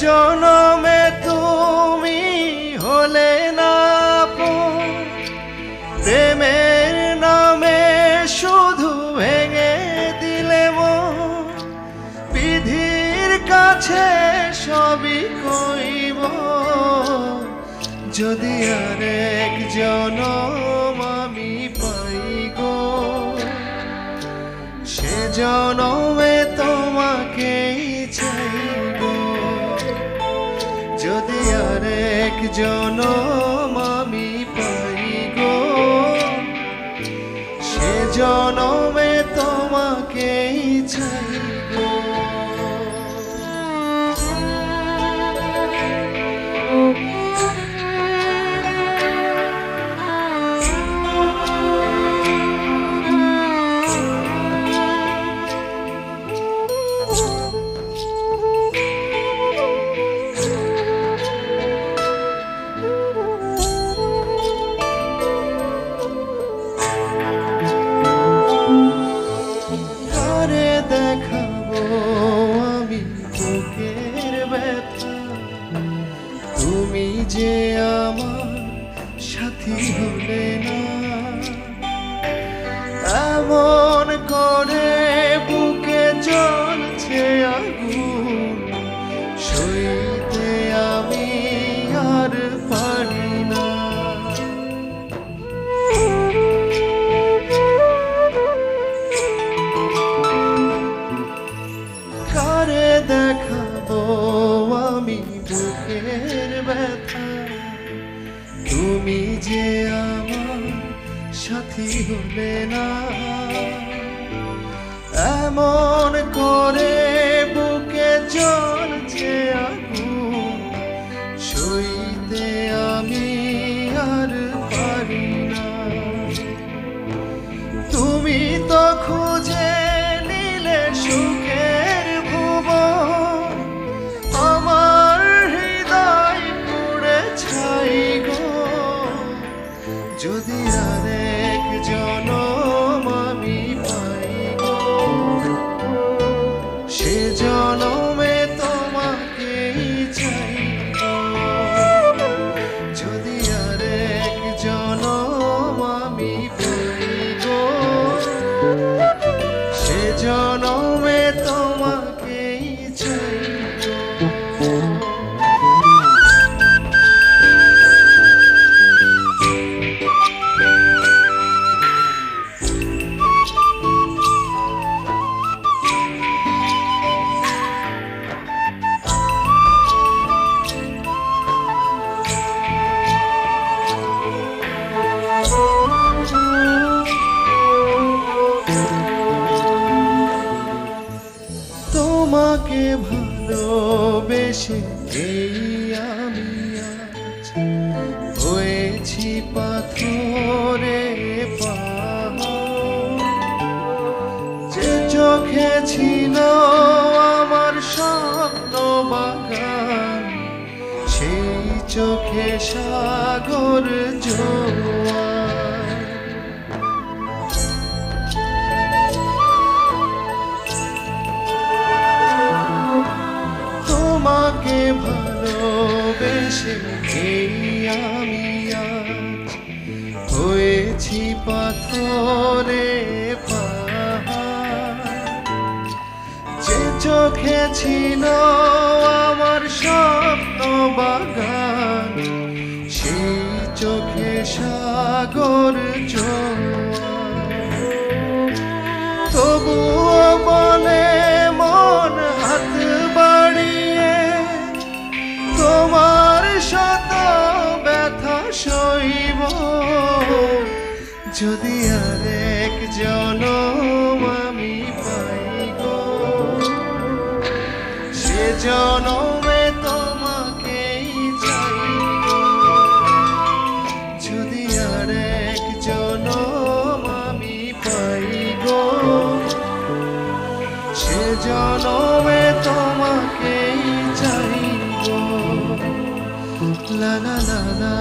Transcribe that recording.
জনমে তুমি হলে না আপন, প্রেমের নামে শুধু ভেঙে দিলে মন। বিধির কাছে সবই কইব, যদি আরেক জনম আমি পাই গো, সে জনমে তোমাকেই চাইব। যদি আরেক জনম আমি পাই গো, সে জনমে তোমাকেই চাইব। দেখাবো আমি বুকের ব্যথা, তুমি যে আমার সাথী হলে না। এমন করে বুকে জ্বলছে আগুন, সইতে আমি আর পারি না। কারে দেখাবো আমি বুকের ব্যথা, তুমি যে আমার সাথী হলে না। এমন করে বুকে জ্বলছে আগুন, সইতে আমি আর পারি না। তুমি তো খুঁজে নিলে সুখের ভুবন, আমার হৃদয় পুড়ে ছাই গো। যদি আরেক জনম আমি পাই গো, সে জনমে তোমাকেই চাইব। যদি আরেক জনম আমি পাই গো, সে জনমে তোমাকেই চাইব। তোমাকে ভালোবেসে এই আমি আজ হয়েছি পাথরে পাহাড়। যে চোখে ছিল আমার স্বপ্ন বাগান, সেই চোখে সাগর জোয়ার। তোমাকে ভালোবেসে এই আমি আজ হয়েছি পাথরে পাহাড়। যে চোখে ছিল আমার স্বপ্ন বাগান, সেই চোখে সাগর জোয়ার। তবুও বলে মন হাত বাড়িয়ে, তোমার শত ব্যথা সইব। যদি আরেক জনম আমি পাই গো, সে জনমে তোমাকেই চাইব। যদি আরেক জনম আমি পাই গো, সে জনমে তোমাকেই চাইব। লা লা লা লা।